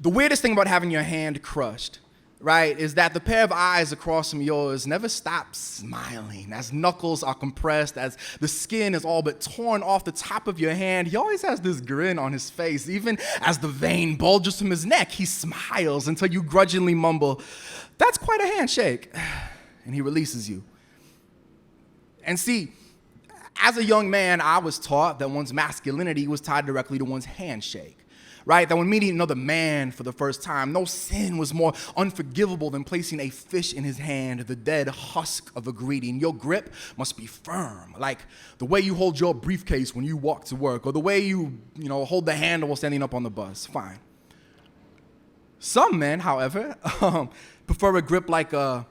The weirdest thing about having your hand crushed, right, is that the pair of eyes across from yours never stop smiling. As knuckles are compressed, as the skin is all but torn off the top of your hand, he always has this grin on his face. Even as the vein bulges from his neck, he smiles until you grudgingly mumble, "That's quite a handshake," and he releases you. And see, as a young man, I was taught that one's masculinity was tied directly to one's handshake. Right? That when meeting another man for the first time, no sin was more unforgivable than placing a fish in his hand, the dead husk of a greeting. Your grip must be firm, like the way you hold your briefcase when you walk to work, or the way you hold the handle while standing up on the bus. Fine. Some men, however, prefer a grip like a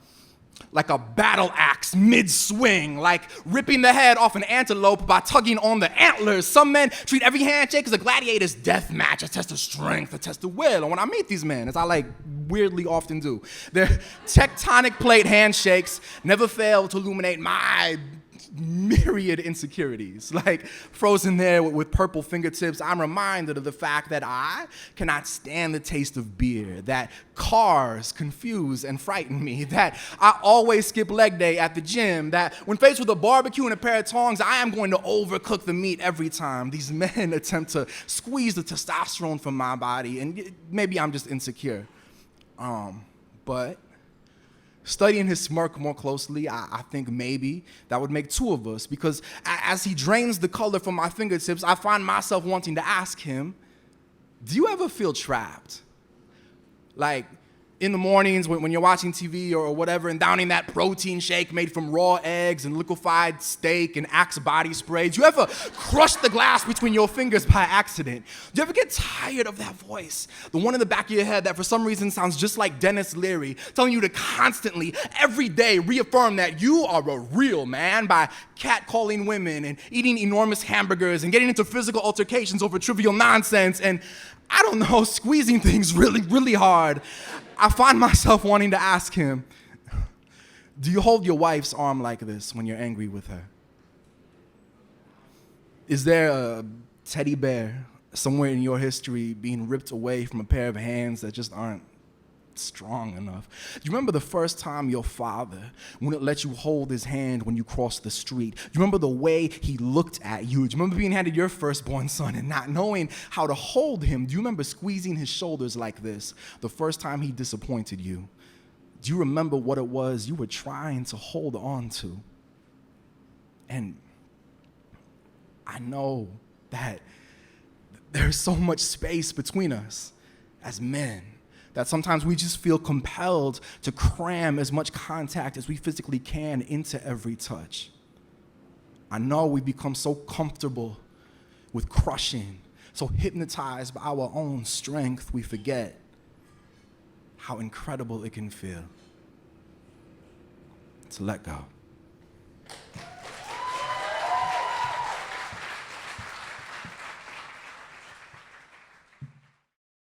battle axe mid-swing, like ripping the head off an antelope by tugging on the antlers. Some men treat every handshake as a gladiator's death match, a test of strength, a test of will. And when I meet these men, as I weirdly often do, their tectonic plate handshakes never fail to illuminate my myriad insecurities. Like frozen there with purple fingertips, I'm reminded of the fact that I cannot stand the taste of beer, that cars confuse and frighten me, that I always skip leg day at the gym, that when faced with a barbecue and a pair of tongs, I am going to overcook the meat every time. These men attempt to squeeze the testosterone from my body, and maybe I'm just insecure. But studying his smirk more closely, I think maybe that would make two of us, because as he drains the color from my fingertips, I find myself wanting to ask him, do you ever feel trapped? Like in the mornings when you're watching TV or whatever and downing that protein shake made from raw eggs and liquefied steak and Axe body spray, do you ever crush the glass between your fingers by accident? Do you ever get tired of that voice? The one in the back of your head that for some reason sounds just like Dennis Leary, telling you to constantly, every day, reaffirm that you are a real man by catcalling women and eating enormous hamburgers and getting into physical altercations over trivial nonsense and, I don't know, squeezing things really, really hard. I find myself wanting to ask him, do you hold your wife's arm like this when you're angry with her? Is there a teddy bear somewhere in your history being ripped away from a pair of hands that just aren't strong enough? Do you remember the first time your father wouldn't let you hold his hand when you crossed the street? Do you remember the way he looked at you? Do you remember being handed your firstborn son and not knowing how to hold him? Do you remember squeezing his shoulders like this the first time he disappointed you? Do you remember what it was you were trying to hold on to? And I know that there's so much space between us as men that sometimes we just feel compelled to cram as much contact as we physically can into every touch. I know we become so comfortable with crushing, so hypnotized by our own strength, we forget how incredible it can feel to let go.